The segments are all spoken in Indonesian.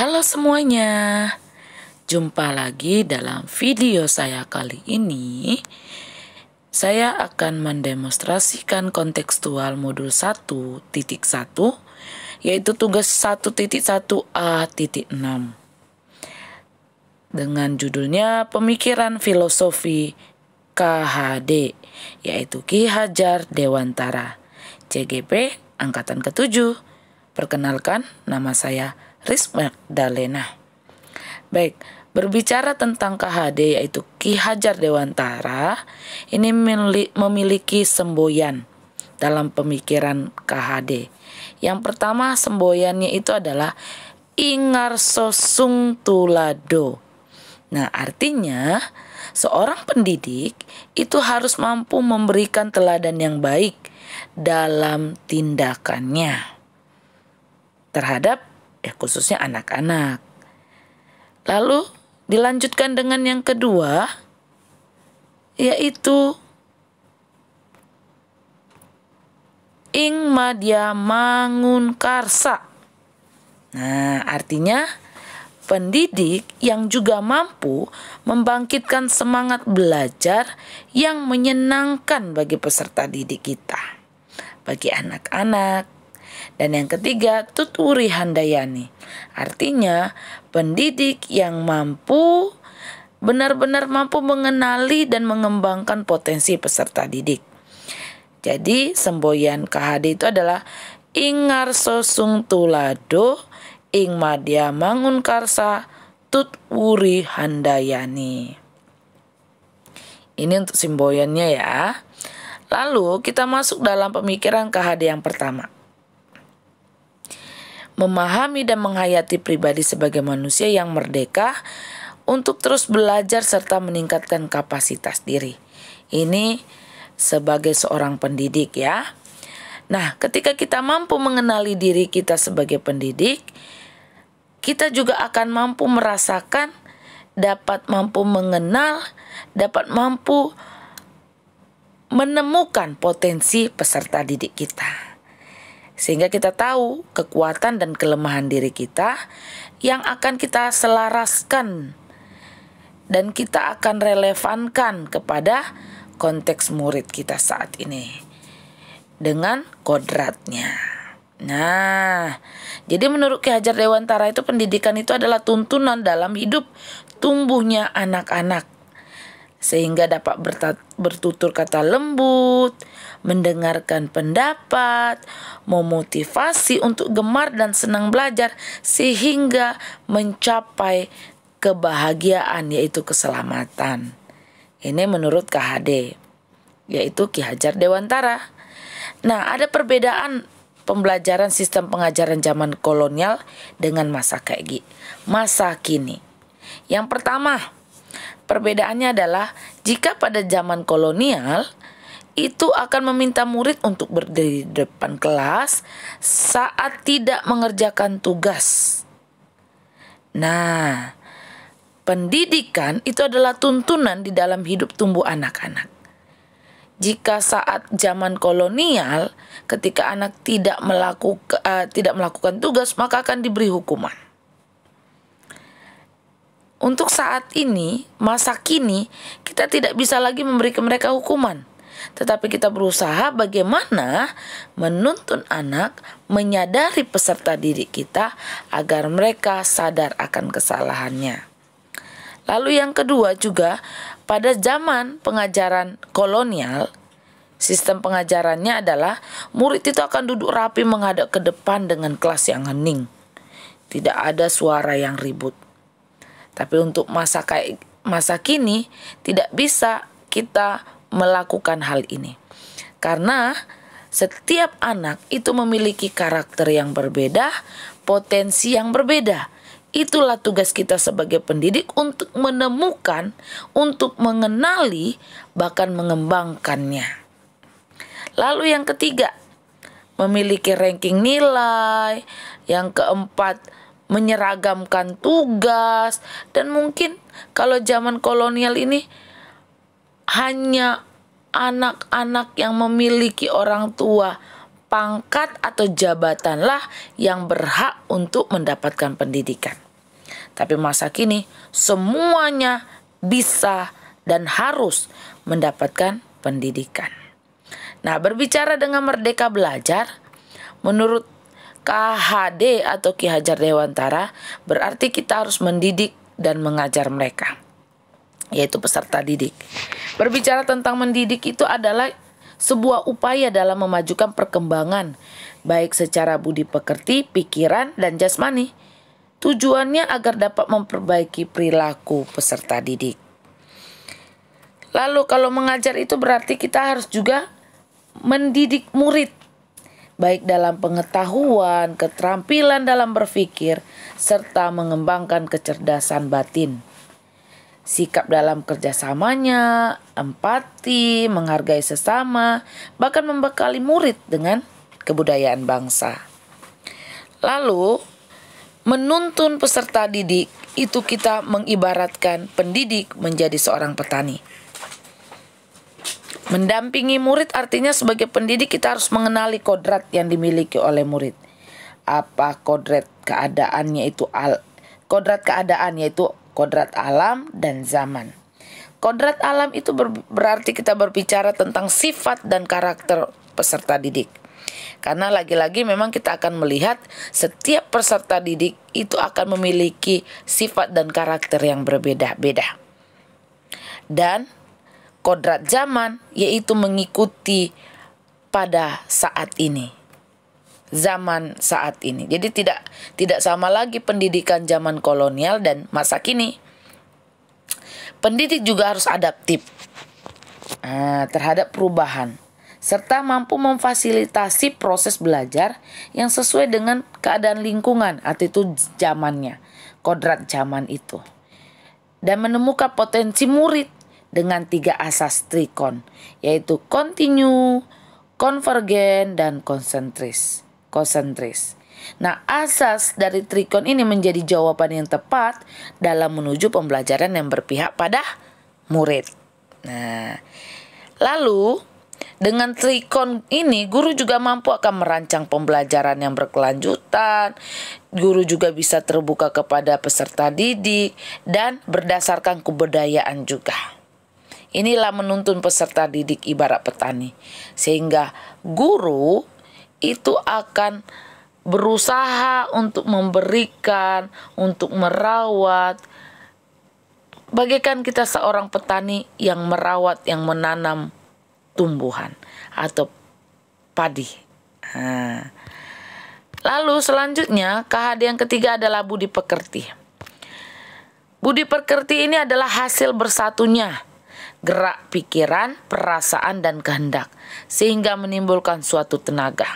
Halo semuanya, jumpa lagi dalam video saya kali ini. Saya akan mendemonstrasikan kontekstual modul 1.1, yaitu tugas 1.1a.6 dengan judulnya Pemikiran Filosofi KHD, yaitu Ki Hajar Dewantara, CGP Angkatan ke-7. Perkenalkan, nama saya Risma Dalena. Baik, berbicara tentang KHD yaitu Ki Hajar Dewantara, ini memiliki semboyan dalam pemikiran KHD. Yang pertama semboyannya itu adalah Ingarso Sung Tulado. Nah, artinya seorang pendidik itu harus mampu memberikan teladan yang baik dalam tindakannya terhadap khususnya anak-anak. Lalu dilanjutkan dengan yang kedua, yaitu Ing Madya Mangun Karsa. Nah, artinya pendidik yang juga mampu membangkitkan semangat belajar yang menyenangkan bagi peserta didik kita, bagi anak-anak. Dan yang ketiga, Tuturi Handayani. Artinya, pendidik yang mampu benar-benar mampu mengenali dan mengembangkan potensi peserta didik. Jadi, semboyan KHD itu adalah Ingarso Sung Tulado, Ing Madya Mangun Karsa, Tuturi Handayani. Ini untuk semboyannya ya. Lalu kita masuk dalam pemikiran KHD yang pertama. Memahami dan menghayati pribadi sebagai manusia yang merdeka untuk terus belajar serta meningkatkan kapasitas diri. Ini sebagai seorang pendidik ya. Nah, ketika kita mampu mengenali diri kita sebagai pendidik, kita juga akan mampu merasakan, dapat mampu mengenal, dapat mampu menemukan potensi peserta didik kita. Sehingga kita tahu kekuatan dan kelemahan diri kita yang akan kita selaraskan dan kita akan relevankan kepada konteks murid kita saat ini dengan kodratnya. Nah, jadi menurut Ki Hajar Dewantara itu pendidikan itu adalah tuntunan dalam hidup tumbuhnya anak-anak sehingga dapat bertutur kata lembut, mendengarkan pendapat, memotivasi untuk gemar dan senang belajar sehingga mencapai kebahagiaan yaitu keselamatan. Ini menurut KHD yaitu Ki Hajar Dewantara. Nah, ada perbedaan pembelajaran sistem pengajaran zaman kolonial dengan masa kini. Yang pertama, perbedaannya adalah jika pada zaman kolonial itu akan meminta murid untuk berdiri di depan kelas saat tidak mengerjakan tugas. Nah, pendidikan itu adalah tuntunan di dalam hidup tumbuh anak-anak. Jika saat zaman kolonial, ketika anak tidak melakukan tugas, maka akan diberi hukuman. Untuk saat ini, masa kini, kita tidak bisa lagi memberi ke mereka hukuman. Tetapi kita berusaha bagaimana menuntun anak menyadari peserta didik kita agar mereka sadar akan kesalahannya. Lalu yang kedua juga, pada zaman pengajaran kolonial, sistem pengajarannya adalah murid itu akan duduk rapi menghadap ke depan dengan kelas yang hening. Tidak ada suara yang ribut. Tapi untuk masa kini tidak bisa kita melakukan hal ini. Karena setiap anak itu memiliki karakter yang berbeda, potensi yang berbeda. Itulah tugas kita sebagai pendidik untuk menemukan, untuk mengenali, bahkan mengembangkannya. Lalu yang ketiga, memiliki ranking nilai. Yang keempat, menyeragamkan tugas. Dan mungkin kalau zaman kolonial ini hanya anak-anak yang memiliki orang tua pangkat atau jabatanlah yang berhak untuk mendapatkan pendidikan. Tapi masa kini semuanya bisa dan harus mendapatkan pendidikan. Nah, berbicara dengan merdeka belajar, menurut KHD atau Ki Hajar Dewantara, berarti kita harus mendidik dan mengajar mereka, yaitu peserta didik. Berbicara tentang mendidik itu adalah sebuah upaya dalam memajukan perkembangan, baik secara budi pekerti, pikiran, dan jasmani. Tujuannya agar dapat memperbaiki perilaku peserta didik. Lalu kalau mengajar itu berarti kita harus juga mendidik murid, baik dalam pengetahuan, keterampilan dalam berpikir, serta mengembangkan kecerdasan batin. Sikap dalam kerjasamanya, empati, menghargai sesama, bahkan membekali murid dengan kebudayaan bangsa. Lalu, menuntun peserta didik itu kita mengibaratkan pendidik menjadi seorang petani. Mendampingi murid artinya sebagai pendidik kita harus mengenali kodrat yang dimiliki oleh murid. Apa kodrat keadaannya itu kodrat keadaan yaitu kodrat alam dan zaman. Kodrat alam itu berarti kita berbicara tentang sifat dan karakter peserta didik. Karena lagi-lagi memang kita akan melihat setiap peserta didik itu akan memiliki sifat dan karakter yang berbeda-beda. Dan kodrat zaman yaitu mengikuti pada saat ini. Zaman saat ini. Jadi tidak sama lagi pendidikan zaman kolonial dan masa kini. Pendidik juga harus adaptif terhadap perubahan, serta mampu memfasilitasi proses belajar yang sesuai dengan keadaan lingkungan atau itu zamannya, kodrat zaman itu. Dan menemukan potensi murid dengan 3 asas trikon, yaitu kontinu, konvergen, dan konsentris. Nah, asas dari trikon ini menjadi jawaban yang tepat dalam menuju pembelajaran yang berpihak pada murid. Nah, lalu dengan trikon ini, guru juga mampu akan merancang pembelajaran yang berkelanjutan. Guru juga bisa terbuka kepada peserta didik dan berdasarkan kebudayaan juga. Inilah menuntun peserta didik ibarat petani. Sehingga guru itu akan berusaha untuk memberikan, untuk merawat. Bagaikan kita seorang petani yang merawat, yang menanam tumbuhan atau padi. Lalu selanjutnya KHD yang ketiga adalah budi pekerti. Budi pekerti ini adalah hasil bersatunya gerak pikiran, perasaan, dan kehendak sehingga menimbulkan suatu tenaga.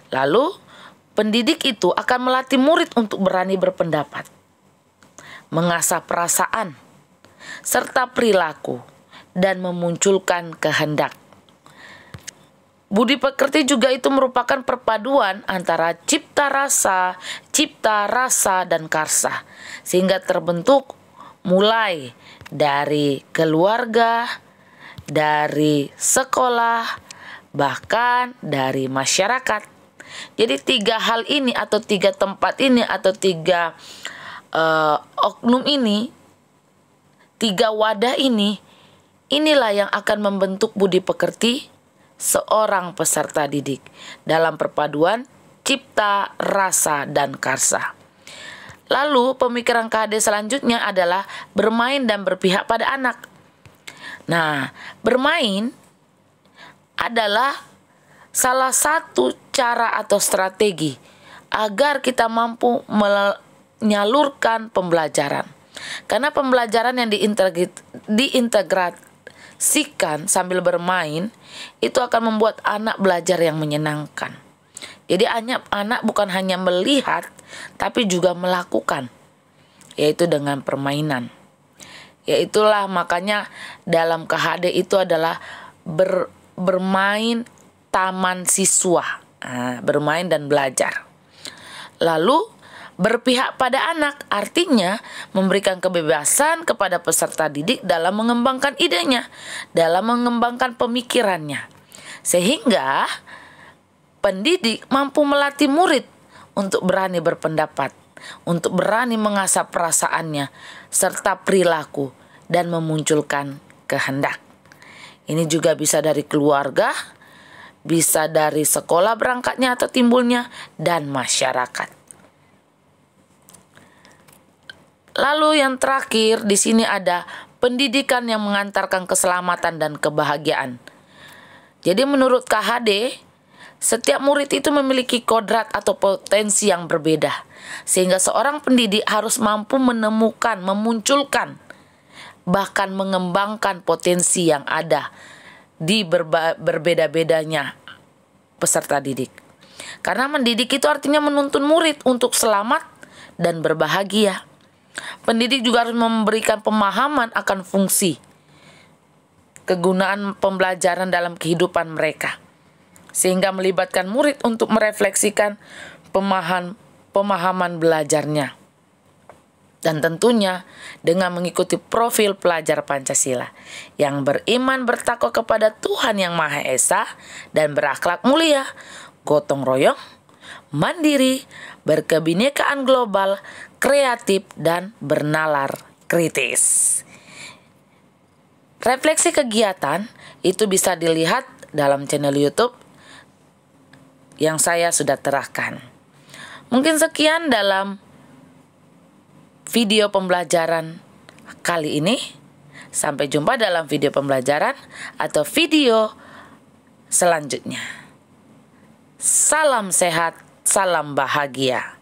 Lalu pendidik itu akan melatih murid untuk berani berpendapat, mengasah perasaan serta perilaku, dan memunculkan kehendak. Budi pekerti juga itu merupakan perpaduan antara cipta rasa, dan karsa, sehingga terbentuk mulai dari keluarga, dari sekolah, bahkan dari masyarakat. Jadi 3 hal ini atau 3 tempat ini atau 3 oknum ini, 3 wadah ini, inilah yang akan membentuk budi pekerti seorang peserta didik dalam perpaduan cipta, rasa, dan karsa. Lalu pemikiran KHD selanjutnya adalah bermain dan berpihak pada anak. Nah, bermain adalah salah satu cara atau strategi agar kita mampu menyalurkan pembelajaran. Karena pembelajaran yang diintegrasikan sambil bermain itu akan membuat anak belajar yang menyenangkan. Jadi anak bukan hanya melihat tapi juga melakukan, yaitu dengan permainan. Yaitulah makanya dalam KHD itu adalah bermain taman siswa, bermain dan belajar. Lalu berpihak pada anak artinya memberikan kebebasan kepada peserta didik dalam mengembangkan idenya, dalam mengembangkan pemikirannya. Sehingga pendidik mampu melatih murid untuk berani berpendapat, untuk berani mengasah perasaannya serta perilaku dan memunculkan kehendak. Ini juga bisa dari keluarga, bisa dari sekolah berangkatnya atau timbulnya, dan masyarakat. Lalu yang terakhir di sini ada pendidikan yang mengantarkan keselamatan dan kebahagiaan. Jadi menurut KHD, setiap murid itu memiliki kodrat atau potensi yang berbeda, sehingga seorang pendidik harus mampu menemukan, memunculkan, bahkan mengembangkan potensi yang ada di berbeda-bedanya peserta didik. Karena mendidik itu artinya menuntun murid untuk selamat dan berbahagia. Pendidik juga harus memberikan pemahaman akan fungsi kegunaan pembelajaran dalam kehidupan mereka, sehingga melibatkan murid untuk merefleksikan pemahaman belajarnya. Dan tentunya dengan mengikuti profil pelajar Pancasila yang beriman bertakwa kepada Tuhan Yang Maha Esa dan berakhlak mulia, gotong royong, mandiri, berkebinekaan global, kreatif, dan bernalar kritis. Refleksi kegiatan itu bisa dilihat dalam channel YouTube yang saya sudah terahkan. Mungkin sekian dalam video pembelajaran kali ini. Sampai jumpa dalam video pembelajaran atau video selanjutnya. Salam sehat, salam bahagia.